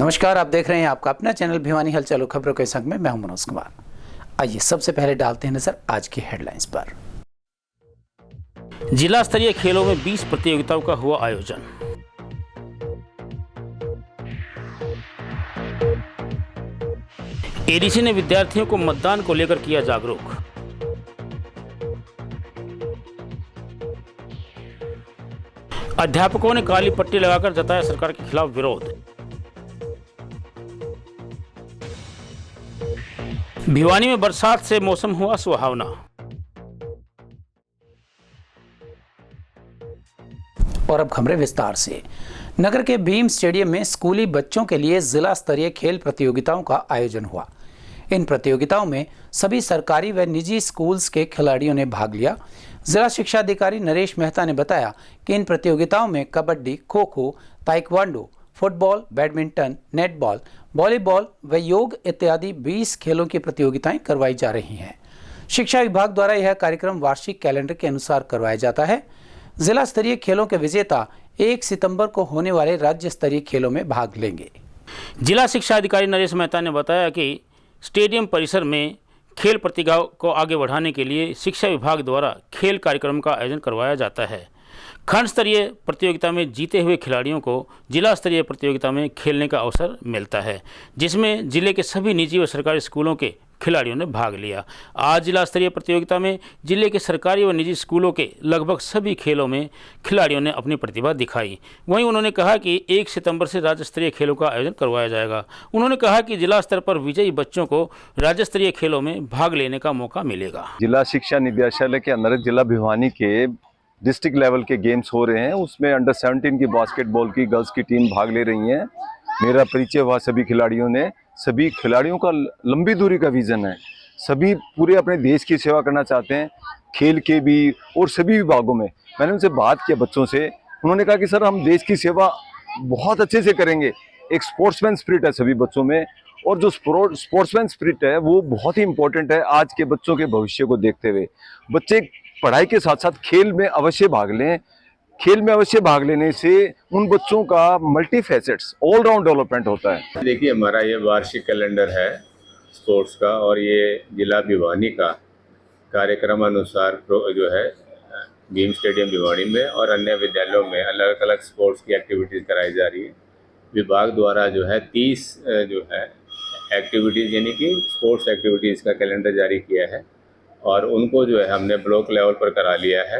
नमस्कार, आप देख रहे हैं आपका अपना चैनल भिवानी हलचल खबरों के संग में मैं हूं मनोज कुमार। आइए सबसे पहले डालते हैं नजर आज की हेडलाइंस पर। जिला स्तरीय खेलों में 20 प्रतियोगिताओं का हुआ आयोजन। एडीसी ने विद्यार्थियों को मतदान को लेकर किया जागरूक। अध्यापकों ने काली पट्टी लगाकर जताया सरकार के खिलाफ विरोध। भिवानी में बरसात से मौसम हुआ सुहावना। और अब खबरें विस्तार से। नगर के भीम स्टेडियम में स्कूली बच्चों के लिए जिला स्तरीय खेल प्रतियोगिताओं का आयोजन हुआ। इन प्रतियोगिताओं में सभी सरकारी व निजी स्कूल्स के खिलाड़ियों ने भाग लिया। जिला शिक्षा अधिकारी नरेश मेहता ने बताया कि इन प्रतियोगिताओं में kabaddi, kho kho, taekwondo, football, badminton, netball, volleyball व योग इत्यादि 20 खेलों की प्रतियोगिताएं करवाई जा रही हैं। शिक्षा विभाग द्वारा यह कार्यक्रम वार्षिक कैलेंडर के अनुसार करवाया जाता है। जिला स्तरीय खेलों के विजेता 1 सितंबर को होने वाले राज्य स्तरीय खेलों में भाग लेंगे। जिला शिक्षा अधिकारी नरेश मेहता ने बताया कि स्टेडियम परिसर में खेल प्रतिभा को आगे बढ़ाने के लिए शिक्षा विभाग द्वारा खेल कार्यक्रम का आयोजन करवाया जाता है। खंड स्तरीय प्रतियोगिता में जीते हुए खिलाड़ियों को जिला स्तरीय प्रतियोगिता में खेलने का अवसर मिलता है, जिसमें जिले के सभी निजी व सरकारी स्कूलों के खिलाड़ियों ने भाग लिया। आज जिला स्तरीय प्रतियोगिता में जिले के सरकारी व निजी स्कूलों के लगभग सभी खेलों में खिलाड़ियों ने अपनी प्रतिभा दिखाई। वहीं उन्होंने कहा कि 1 सितंबर से राज्य स्तरीय खेलों का आयोजन करवाया जाएगा। उन्होंने कहा कि जिला स्तर पर विजयी बच्चों को राज्य स्तरीय खेलों में भाग लेने का मौका मिलेगा। जिला शिक्षा निदेशालय के अंदर जिला भिवानी के डिस्ट्रिक्ट लेवल के गेम्स हो रहे हैं, उसमें अंडर 17 की बास्केटबॉल की गर्ल्स की टीम भाग ले रही है। मेरा परिचय हुआ सभी खिलाड़ियों ने। सभी खिलाड़ियों का लंबी दूरी का विजन है, सभी पूरे अपने देश की सेवा करना चाहते हैं, खेल के भी और सभी विभागों में। मैंने उनसे बात किया बच्चों से, उन्होंने कहा कि सर हम देश की सेवा बहुत अच्छे से करेंगे। एक स्पोर्ट्समैन स्पिरिट है सभी बच्चों में, और जो स्पोर्ट्समैन स्पिरिट है वो बहुत ही इंपॉर्टेंट है आज के बच्चों के भविष्य को देखते हुए। बच्चे पढ़ाई के साथ साथ खेल में अवश्य भाग लें। खेल में अवश्य भाग लेने से उन बच्चों का मल्टी फैसेट्स ऑलराउंड डेवलपमेंट होता है। देखिए, हमारा ये वार्षिक कैलेंडर है स्पोर्ट्स का, और ये जिला भिवानी का कार्यक्रम अनुसार जो है भीम स्टेडियम भिवानी में और अन्य विद्यालयों में अलग अलग स्पोर्ट्स की एक्टिविटीज़ कराई जा रही है। विभाग द्वारा जो है 30 जो है एक्टिविटीज़ यानी कि स्पोर्ट्स एक्टिविटीज़ का कैलेंडर जारी किया है, और उनको जो है हमने ब्लॉक लेवल पर करा लिया है,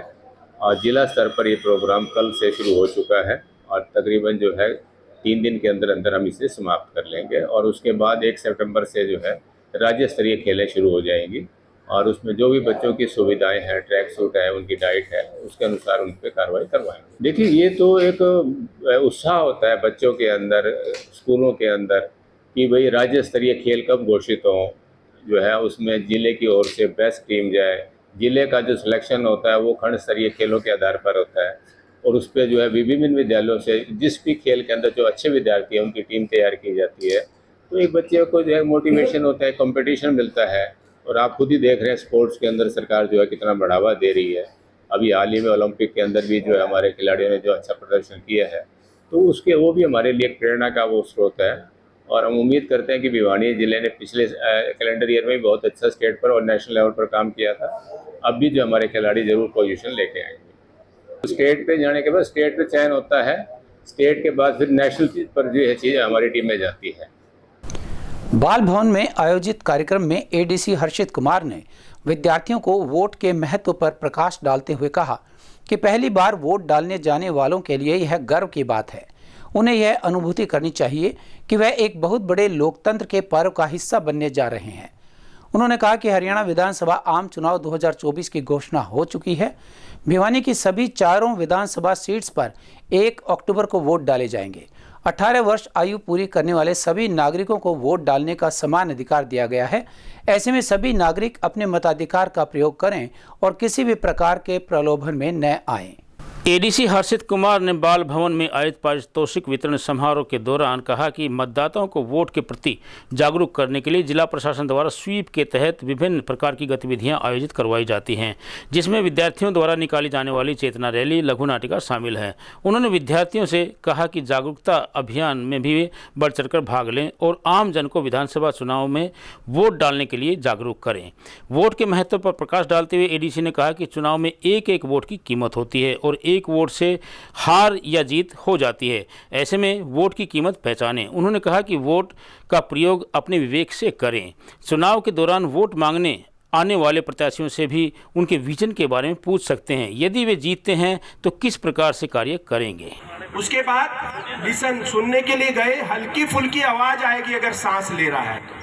और जिला स्तर पर ये प्रोग्राम कल से शुरू हो चुका है, और तकरीबन जो है 3 दिन के अंदर अंदर हम इसे समाप्त कर लेंगे। और उसके बाद 1 सितंबर से जो है राज्य स्तरीय खेलें शुरू हो जाएंगी, और उसमें जो भी बच्चों की सुविधाएं हैं, ट्रैक सूट है, उनकी डाइट है, उसके अनुसार उन पर कार्रवाई करवाएंगे। देखिए, ये तो एक उत्साह होता है बच्चों के अंदर, स्कूलों के अंदर, कि भाई राज्य स्तरीय खेल कब घोषित हों, जो है उसमें ज़िले की ओर से बेस्ट टीम जाए। ज़िले का जो सिलेक्शन होता है वो खंड स्तरीय खेलों के आधार पर होता है, और उस पर जो है विभिन्न विद्यालयों से जिस भी खेल के अंदर जो अच्छे विद्यार्थी हैं उनकी टीम तैयार की जाती है। तो एक बच्चे को जो है मोटिवेशन होता है, कंपटीशन मिलता है। और आप खुद ही देख रहे हैं स्पोर्ट्स के अंदर सरकार जो है कितना बढ़ावा दे रही है। अभी हाल ही में ओलंपिक के अंदर भी जो है हमारे खिलाड़ियों ने जो अच्छा प्रदर्शन किया है, तो उसके वो भी हमारे लिए एक प्रेरणा का वो स्रोत है। और हम उम्मीद करते हैं कि भिवानी जिले ने पिछले कैलेंडर ईयर में भी बहुत अच्छा स्टेट पर और नेशनल लेवल पर काम किया था। अब भी जो हमारे खिलाड़ी जरूर पोजीशन लेके आएंगे। स्टेट पे जाने के बाद स्टेट पे चयन होता है, स्टेट के बाद फिर नेशनल पर जो है चीज़ हमारी टीम में जाती है। बाल भवन में आयोजित कार्यक्रम में एडीसी हर्षित कुमार ने विद्यार्थियों को वोट के महत्व पर प्रकाश डालते हुए कहा कि पहली बार वोट डालने जाने वालों के लिए यह गर्व की बात है। उन्हें यह अनुभूति करनी चाहिए कि वह एक बहुत बड़े लोकतंत्र के पर्व का हिस्सा बनने जा रहे हैं। उन्होंने कहा कि हरियाणा विधानसभा आम चुनाव 2024 की घोषणा हो चुकी है। भिवानी की सभी 4 विधानसभा सीट्स पर 1 अक्टूबर को वोट डाले जाएंगे। 18 वर्ष आयु पूरी करने वाले सभी नागरिकों को वोट डालने का समान अधिकार दिया गया है। ऐसे में सभी नागरिक अपने मताधिकार का प्रयोग करें और किसी भी प्रकार के प्रलोभन में न आएं। एडीसी हर्षित कुमार ने बाल भवन में आयोजित पारितोषिक वितरण समारोह के दौरान कहा कि मतदाताओं को वोट के प्रति जागरूक करने के लिए जिला प्रशासन द्वारा स्वीप के तहत विभिन्न प्रकार की गतिविधियां आयोजित करवाई जाती हैं, जिसमें विद्यार्थियों द्वारा निकाली जाने वाली चेतना रैली, लघु नाटिका शामिल है। उन्होंने विद्यार्थियों से कहा कि जागरूकता अभियान में भी बढ़ चढ़कर भाग लें और आम जन को विधानसभा चुनाव में वोट डालने के लिए जागरूक करें। वोट के महत्व पर प्रकाश डालते हुए एडीसी ने कहा कि चुनाव में एक एक वोट की कीमत होती है और एक वोट से हार या जीत हो जाती है। ऐसे में वोट की कीमत पहचानें। उन्होंने कहा कि वोट का प्रयोग अपने विवेक से करें। चुनाव के दौरान वोट मांगने आने वाले प्रत्याशियों से भी उनके विजन के बारे में पूछ सकते हैं। यदि वे जीतते हैं तो किस प्रकार से कार्य करेंगे। उसके बाद लिसन सुनने के लिए गए, हल्की फुल्की आवाज आएगी अगर सांस ले रहा है तो,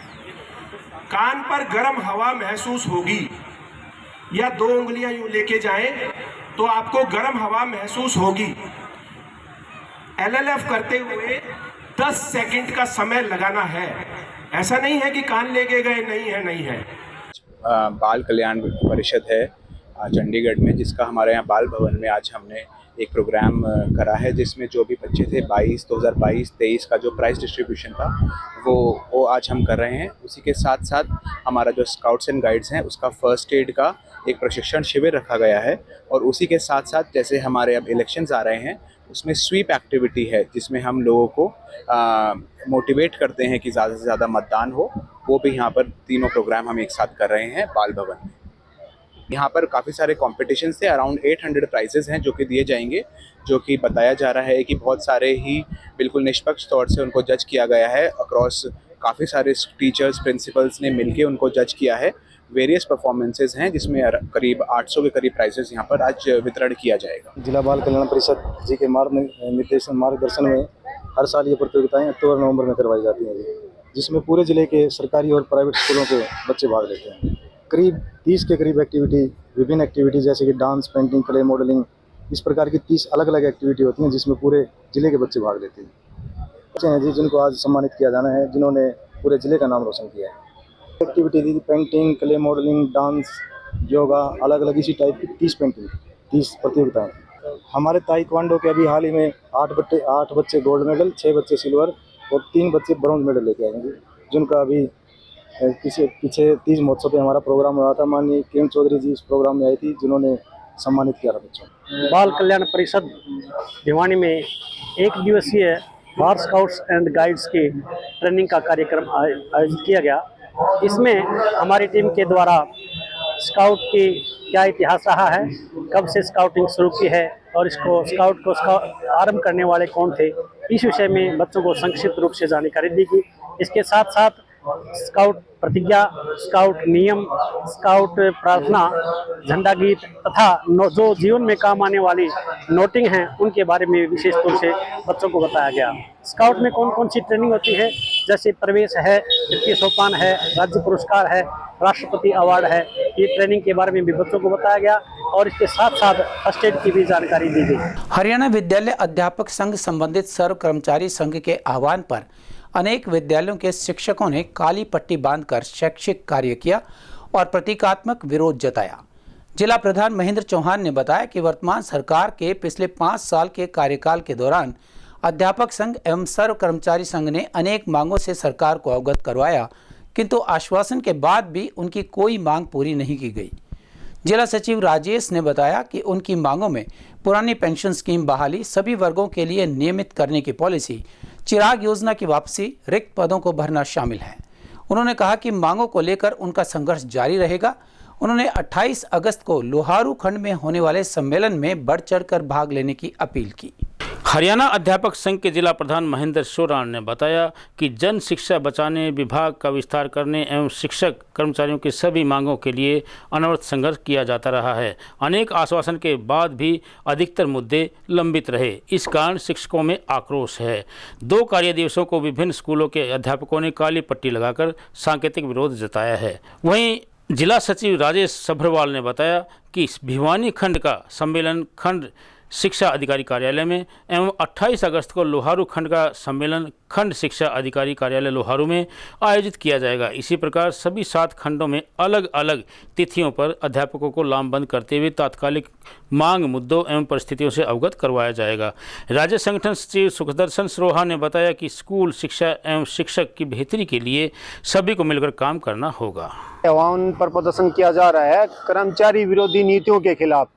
कान पर गर्म हवा महसूस होगी, या 2 उंगलियां यूं लेके जाएं तो आपको गर्म हवा महसूस होगी। एलएलएफ करते हुए 10 सेकंड का समय लगाना है। ऐसा नहीं है कि कान लेके गए, नहीं है। बाल कल्याण परिषद है चंडीगढ़ में, जिसका हमारे यहाँ बाल भवन में आज हमने एक प्रोग्राम करा है, जिसमें जो भी बच्चे थे 2022-23 का जो प्राइस डिस्ट्रीब्यूशन था वो आज हम कर रहे हैं। उसी के साथ साथ हमारा जो स्काउट्स एंड गाइड्स हैं उसका फर्स्ट एड का एक प्रशिक्षण शिविर रखा गया है। और उसी के साथ साथ जैसे हमारे अब इलेक्शंस आ रहे हैं उसमें स्वीप एक्टिविटी है, जिसमें हम लोगों को मोटिवेट करते हैं कि ज़्यादा से ज़्यादा मतदान हो। वो भी यहाँ पर तीनों प्रोग्राम हम एक साथ कर रहे हैं बाल भवन में। यहाँ पर काफ़ी सारे कॉम्पिटिशन से अराउंड 800 प्राइजेस हैं जो कि दिए जाएंगे, जो कि बताया जा रहा है कि बहुत सारे ही बिल्कुल निष्पक्ष तौर से उनको जज किया गया है। अक्रॉस काफ़ी सारे टीचर्स, प्रिंसिपल्स ने मिलके उनको जज किया है। वेरियस परफॉर्मेंसेज हैं जिसमें करीब 800 के करीब प्राइजेस यहाँ पर आज वितरण किया जाएगा। जिला बाल कल्याण परिषद जी के मार्गदर्शन में हर साल ये प्रतियोगिताएं अक्टूबर-नवंबर में करवाई जाती हैं, जिसमें पूरे जिले के सरकारी और प्राइवेट स्कूलों के बच्चे भाग लेते हैं। करीब 30 के करीब एक्टिविटी, विभिन्न एक्टिविटी जैसे कि डांस, पेंटिंग, क्ले मॉडलिंग, इस प्रकार की 30 अलग अलग एक्टिविटी होती हैं जिसमें पूरे जिले के बच्चे भाग लेते हैं। बच्चे हैं जी जिनको आज सम्मानित किया जाना है, जिन्होंने पूरे जिले का नाम रोशन किया है। एक्टिविटी थी painting, clay modelling, dance, yoga, अलग अलग इसी टाइप की 30 प्रतियोगिताएँ। हमारे ताइक्वांडो के अभी हाल ही में 8 बच्चे गोल्ड मेडल, 6 बच्चे सिल्वर और 3 बच्चे ब्रॉन्ज मेडल लेके आएंगे, जिनका अभी पीछे तीज महोत्सव पे हमारा प्रोग्राम हुआ था। माननीय किरण चौधरी जी इस प्रोग्राम में आई थी, जिन्होंने सम्मानित किया था बच्चों को। बाल कल्याण परिषद भिवानी में 1 दिवसीय बाल स्काउट्स एंड गाइड्स की ट्रेनिंग का कार्यक्रम आयोजित किया गया। इसमें हमारी टीम के द्वारा स्काउट की क्या इतिहास रहा है, कब से स्काउटिंग शुरू की है और स्काउट को आरंभ करने वाले कौन थे, इस विषय में बच्चों को संक्षिप्त रूप से जानकारी दी गई। इसके साथ साथ स्काउट प्रतिज्ञा, स्काउट नियम, स्काउट प्रार्थना, झंडा गीत तथा जो जीवन में काम आने वाली नोटिंग हैं उनके बारे में विशेष तौर से बच्चों को बताया गया। स्काउट में कौन कौन सी ट्रेनिंग होती है, जैसे प्रवेश है, तृतीय सोपान है, राज्य पुरस्कार है, राष्ट्रपति अवार्ड है, ये ट्रेनिंग के बारे में भी बच्चों को बताया गया और इसके साथ साथ फर्स्ट एड की भी जानकारी दी गई। हरियाणा विद्यालय अध्यापक संघ संबंधित सर्व कर्मचारी संघ के आह्वान पर अनेक विद्यालयों के शिक्षकों ने काली पट्टी बांधकर शैक्षिक कार्य किया और प्रतीकात्मक विरोध जताया। जिला प्रधान महेंद्र चौहान ने बताया कि वर्तमान सरकार के पिछले 5 साल के कार्यकाल के दौरान अध्यापक संघ एवं सर्व कर्मचारी संघ ने अनेक मांगों से सरकार को अवगत करवाया, किंतु आश्वासन के बाद भी उनकी कोई मांग पूरी नहीं की गई। जिला सचिव राजेश ने बताया कि उनकी मांगों में पुरानी पेंशन स्कीम बहाली, सभी वर्गों के लिए नियमित करने की पॉलिसी, चिराग योजना की वापसी, रिक्त पदों को भरना शामिल है। उन्होंने कहा कि मांगों को लेकर उनका संघर्ष जारी रहेगा। उन्होंने 28 अगस्त को लोहारू खंड में होने वाले सम्मेलन में बढ़ चढ़कर भाग लेने की अपील की। हरियाणा अध्यापक संघ के जिला प्रधान महेंद्र शोरान ने बताया कि जन शिक्षा बचाने, विभाग का विस्तार करने एवं शिक्षक कर्मचारियों की सभी मांगों के लिए अनवरत संघर्ष किया जाता रहा है। अनेक आश्वासन के बाद भी अधिकतर मुद्दे लंबित रहे, इस कारण शिक्षकों में आक्रोश है। 2 कार्य दिवसों को विभिन्न स्कूलों के अध्यापकों ने काली पट्टी लगाकर सांकेतिक विरोध जताया है। वहीं जिला सचिव राजेश सभरवाल ने बताया कि भिवानी खंड का सम्मेलन खंड शिक्षा अधिकारी कार्यालय में एवं 28 अगस्त को लोहारू खंड का सम्मेलन खंड शिक्षा अधिकारी कार्यालय लोहारू में आयोजित किया जाएगा। इसी प्रकार सभी 7 खंडों में अलग अलग तिथियों पर अध्यापकों को लामबंद करते हुए तात्कालिक मांग मुद्दों एवं परिस्थितियों से अवगत करवाया जाएगा। राज्य संगठन सचिव सुखदर्शन सरोहा ने बताया कि स्कूल शिक्षा एवं शिक्षक की बेहतरी के लिए सभी को मिलकर काम करना होगा। आह्वान पर प्रदर्शन किया जा रहा है कर्मचारी विरोधी नीतियों के खिलाफ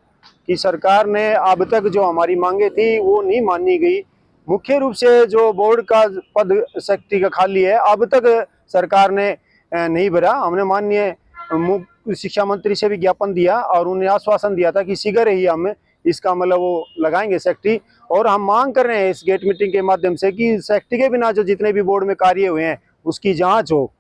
कि सरकार ने अब तक जो हमारी मांगे थी वो नहीं मानी गई। मुख्य रूप से जो बोर्ड का पद शक्ति का खाली है अब तक सरकार ने नहीं भरा। हमने माननीय शिक्षा मंत्री से भी ज्ञापन दिया और उन्हें आश्वासन दिया था कि शीघ्र ही हम इसका मतलब वो लगाएंगे सेक्रेटरी। और हम मांग कर रहे हैं इस गेट मीटिंग के माध्यम से कि सेक्रेटरी के बिना जो जितने भी बोर्ड में कार्य हुए हैं उसकी जांच हो।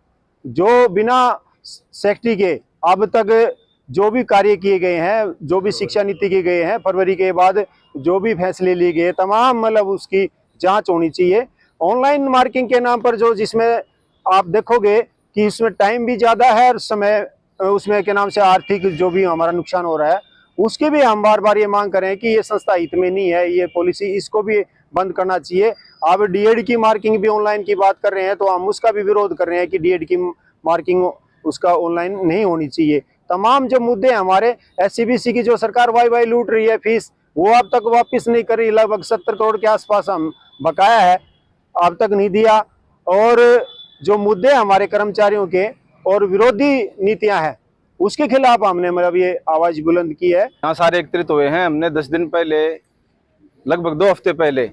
जो बिना सेक्रेटरी के अब तक जो भी कार्य किए गए हैं, जो भी शिक्षा नीति किए गए हैं, फरवरी के बाद जो भी फैसले लिए गए तमाम मतलब उसकी जांच होनी चाहिए। ऑनलाइन मार्किंग के नाम पर जो जिसमें आप देखोगे कि इसमें टाइम भी ज़्यादा है और समय उसमें के नाम से आर्थिक जो भी हमारा नुकसान हो रहा है उसके भी हम बार बार ये मांग कर रहे हैं कि ये संस्था हित में नहीं है, ये पॉलिसी इसको भी बंद करना चाहिए। अब डीएड की मार्किंग भी ऑनलाइन की बात कर रहे हैं तो हम उसका भी विरोध कर रहे हैं कि डीएड की मार्किंग उसका ऑनलाइन नहीं होनी चाहिए। तमाम जो मुद्दे हमारे एससीबीसी की जो सरकार वाई लूट रही है फीस वो अब तक वापस नहीं कर रही। लगभग 70 करोड़ के आसपास हम बकाया है, अब तक नहीं दिया। और जो मुद्दे हमारे कर्मचारियों के और विरोधी नीतियां हैं उसके खिलाफ हमने मतलब ये आवाज बुलंद की है। यहाँ सारे एकत्रित हुए हैं। हमने 10 दिन पहले लगभग 2 हफ्ते पहले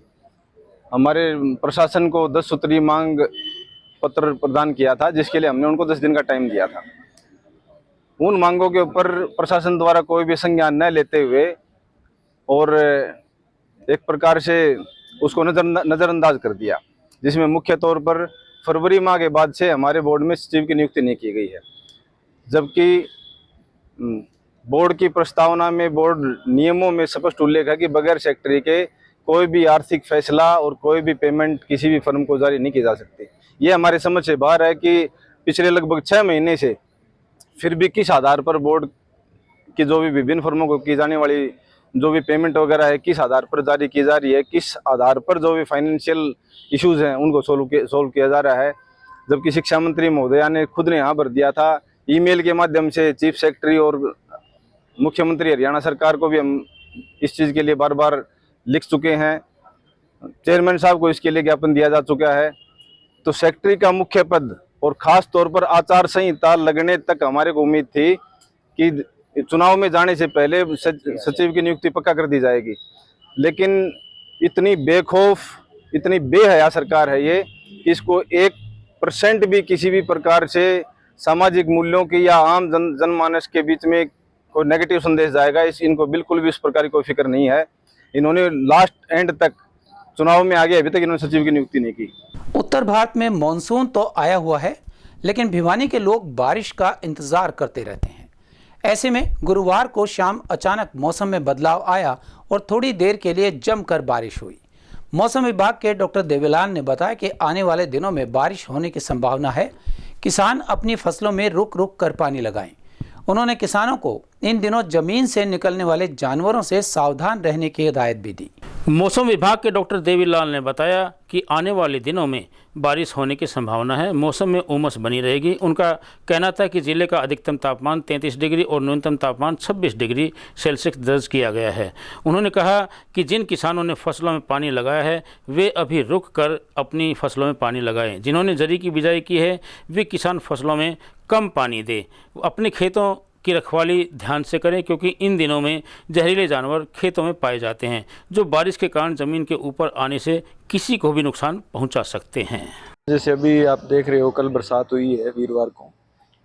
हमारे प्रशासन को 10 सूत्री मांग पत्र प्रदान किया था जिसके लिए हमने उनको 10 दिन का टाइम दिया था। उन मांगों के ऊपर प्रशासन द्वारा कोई भी संज्ञान न लेते हुए और एक प्रकार से उसको नज़रअंदाज कर दिया, जिसमें मुख्य तौर पर फरवरी माह के बाद से हमारे बोर्ड में सचिव की नियुक्ति नहीं की गई है। जबकि बोर्ड की प्रस्तावना में, बोर्ड नियमों में स्पष्ट उल्लेख है कि बगैर सेक्रेटरी के कोई भी आर्थिक फैसला और कोई भी पेमेंट किसी भी फर्म को जारी नहीं की जा सकती। ये हमारे समझ से बाहर है कि पिछले लगभग 6 महीने से फिर भी किस आधार पर बोर्ड की जो भी विभिन्न फर्मों को की जाने वाली जो भी पेमेंट वगैरह है किस आधार पर जारी की जा रही है, किस आधार पर जो भी फाइनेंशियल इश्यूज हैं उनको सोल्व किया जा रहा है। जबकि शिक्षा मंत्री महोदया ने खुद ने यहाँ भर दिया था ईमेल के माध्यम से चीफ सेक्रेटरी और मुख्यमंत्री हरियाणा सरकार को भी हम इस चीज़ के लिए बार बार लिख चुके हैं। चेयरमैन साहब को इसके लिए ज्ञापन दिया जा चुका है। तो सेक्रेटरी का मुख्य पद और ख़ास तौर पर आचार संहिता लगने तक हमारे को उम्मीद थी कि चुनाव में जाने से पहले सचिव की नियुक्ति पक्का कर दी जाएगी। लेकिन इतनी बेखौफ, इतनी बेहया सरकार है ये कि इसको 1% भी किसी भी प्रकार से सामाजिक मूल्यों की या आम जनमानस के बीच में कोई नेगेटिव संदेश जाएगा, इनको बिल्कुल भी इस प्रकार की कोई फिक्र नहीं है। इन्होंने लास्ट एंड तक चुनाव में आगे अभी तक इन्होंने सचिव की नियुक्ति नहीं की। उत्तर भारत में मॉनसून तो आया हुआ है लेकिन भिवानी के लोग बारिश का इंतजार करते रहते हैं। ऐसे में गुरुवार को शाम अचानक मौसम में बदलाव आया और थोड़ी देर के लिए जमकर बारिश हुई। मौसम विभाग के डॉक्टर देवीलाल ने बताया कि आने वाले दिनों में बारिश होने की संभावना है। किसान अपनी फसलों में रुक रुक कर पानी लगाएं। उन्होंने किसानों को इन दिनों जमीन से निकलने वाले जानवरों से सावधान रहने की हिदायत भी दी। मौसम विभाग के डॉक्टर देवीलाल ने बताया कि आने वाले दिनों में बारिश होने की संभावना है। मौसम में उमस बनी रहेगी। उनका कहना था कि जिले का अधिकतम तापमान 33 डिग्री और न्यूनतम तापमान 26 डिग्री सेल्सियस दर्ज किया गया है। उन्होंने कहा कि जिन किसानों ने फसलों में पानी लगाया है वे अभी रुक कर अपनी फसलों में पानी लगाएं। जिन्होंने जरी की बिजाई की है वे किसान फसलों में कम पानी दें। अपने खेतों की रखवाली ध्यान से करें क्योंकि इन दिनों में जहरीले जानवर खेतों में पाए जाते हैं जो बारिश के कारण ज़मीन के ऊपर आने से किसी को भी नुकसान पहुंचा सकते हैं। जैसे अभी आप देख रहे हो कल बरसात हुई है वीरवार को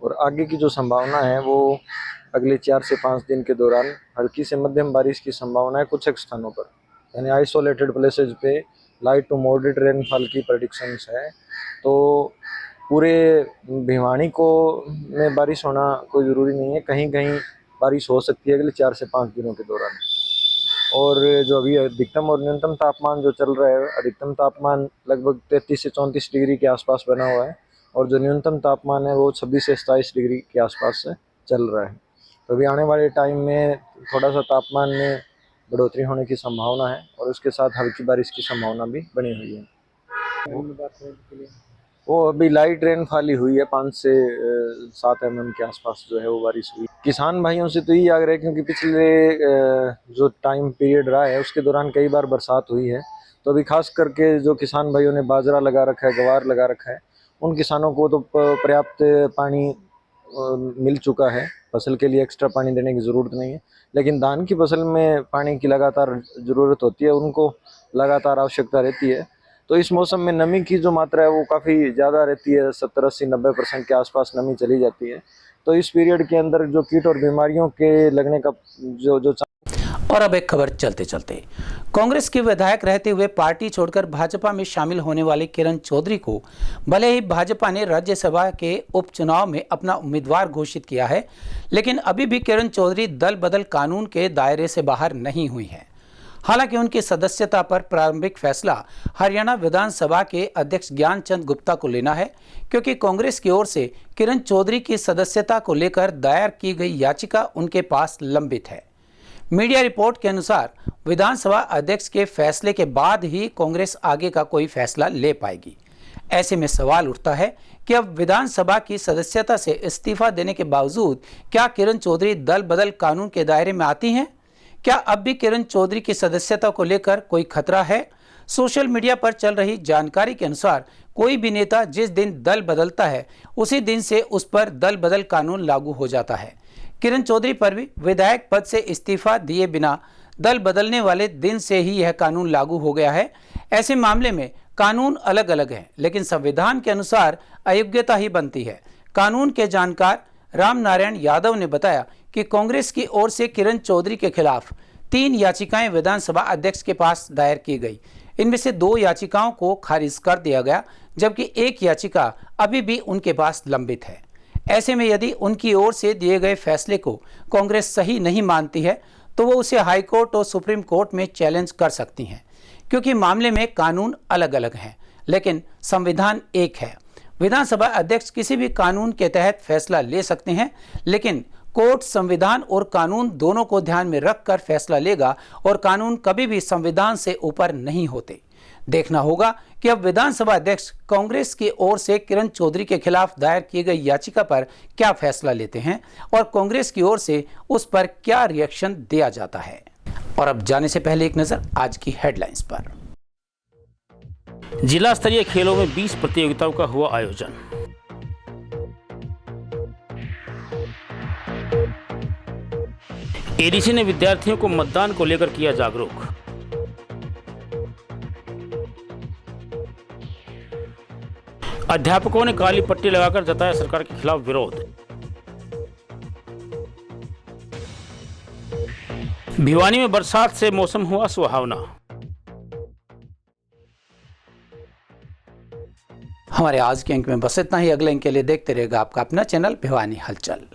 और आगे की जो संभावना है वो अगले 4 से 5 दिन के दौरान हल्की से मध्यम बारिश की संभावना है कुछ एक स्थानों पर, यानी आइसोलेटेड प्लेसेज पे लाइट टू मॉडरेट रेनफॉल की प्रेडिक्शंस है। तो पूरे भिवानी को में बारिश होना कोई ज़रूरी नहीं है, कहीं कहीं बारिश हो सकती है अगले 4 से 5 दिनों के दौरान। और जो अभी अधिकतम और न्यूनतम तापमान जो चल रहा है, अधिकतम तापमान लगभग 33 से 34 डिग्री के आसपास बना हुआ है और जो न्यूनतम तापमान है वो 26 से 27 डिग्री के आसपास से चल रहा है। तो अभी आने वाले टाइम में थोड़ा सा तापमान में बढ़ोतरी होने की संभावना है और उसके साथ हल्की बारिश की संभावना भी बनी हुई है। वो अभी लाइट रेनफॉल ही हुई है, 5 से 7 mm के आसपास जो है वो बारिश हुई। किसान भाइयों से तो यही आग्रह है, क्योंकि पिछले जो टाइम पीरियड रहा है उसके दौरान कई बार बरसात हुई है, तो अभी खास करके जो किसान भाइयों ने बाजरा लगा रखा है, गवार लगा रखा है, उन किसानों को तो पर्याप्त पानी मिल चुका है, फसल के लिए एक्स्ट्रा पानी देने की ज़रूरत नहीं है। लेकिन धान की फसल में पानी की लगातार ज़रूरत होती है, उनको लगातार आवश्यकता रहती है। तो इस मौसम में नमी की जो मात्रा है वो काफ़ी ज़्यादा रहती है, 70, 80, 90% के आसपास नमी चली जाती है। तो इस पीरियड के अंदर जो कीट और बीमारियों के लगने का जो और अब एक खबर चलते चलते, कांग्रेस के विधायक रहते हुए पार्टी छोड़कर भाजपा में शामिल होने वाले किरण चौधरी को भले ही भाजपा ने राज्यसभा के उपचुनाव में अपना उम्मीदवार घोषित किया है, लेकिन अभी भी किरण चौधरी दल बदल कानून के दायरे से बाहर नहीं हुई हैं। हालांकि उनकी सदस्यता पर प्रारंभिक फैसला हरियाणा विधानसभा के अध्यक्ष ज्ञानचंद गुप्ता को लेना है, क्योंकि कांग्रेस की ओर से किरण चौधरी की सदस्यता को लेकर दायर की गई याचिका उनके पास लंबित है। मीडिया रिपोर्ट के अनुसार विधानसभा अध्यक्ष के फैसले के बाद ही कांग्रेस आगे का कोई फैसला ले पाएगी। ऐसे में सवाल उठता है कि अब विधानसभा की सदस्यता से इस्तीफा देने के बावजूद क्या किरण चौधरी दल बदल कानून के दायरे में आती हैं? क्या अब भी किरण चौधरी की सदस्यता को लेकर कोई खतरा है? सोशल मीडिया पर चल रही जानकारी के अनुसार कोई भी नेता जिस दिन दल बदलता है उसी दिन से उस पर दल बदल कानून लागू हो जाता है। किरण चौधरी पर भी विधायक पद से इस्तीफा दिए बिना दल बदलने वाले दिन से ही यह कानून लागू हो गया है। ऐसे मामले में कानून अलग अलग हैं, लेकिन संविधान के अनुसार अयोग्यता ही बनती है। कानून के जानकार राम नारायण यादव ने बताया कि कांग्रेस की ओर से किरण चौधरी के खिलाफ 3 याचिकाएं विधानसभा अध्यक्ष के पास दायर की गई। इनमें से 2 याचिकाओं को खारिज कर दिया गया, जबकि 1 याचिका अभी भी उनके पास लंबित है। ऐसे में यदि उनकी ओर से दिए गए फैसले को कांग्रेस सही नहीं मानती है तो वो उसे हाईकोर्ट और सुप्रीम कोर्ट में चैलेंज कर सकती हैं, क्योंकि मामले में कानून अलग अलग हैं, लेकिन संविधान एक है। विधानसभा अध्यक्ष किसी भी कानून के तहत फैसला ले सकते हैं, लेकिन कोर्ट संविधान और कानून दोनों को ध्यान में रखकर फैसला लेगा और कानून कभी भी संविधान से ऊपर नहीं होते। देखना होगा कि अब विधानसभा अध्यक्ष कांग्रेस की ओर से किरण चौधरी के खिलाफ दायर की गई याचिका पर क्या फैसला लेते हैं और कांग्रेस की ओर से उस पर क्या रिएक्शन दिया जाता है। और अब जाने से पहले एक नजर आज की हेडलाइंस पर। जिला स्तरीय खेलों में 20 प्रतियोगिताओं का हुआ आयोजन। एडीसी ने विद्यार्थियों को मतदान को लेकर किया जागरूक। अध्यापकों ने काली पट्टी लगाकर जताया सरकार के खिलाफ विरोध। भिवानी में बरसात से मौसम हुआ सुहावना। हमारे आज के अंक में बस इतना ही। अगले अंक के लिए देखते रहेगा आपका अपना चैनल भिवानी हलचल।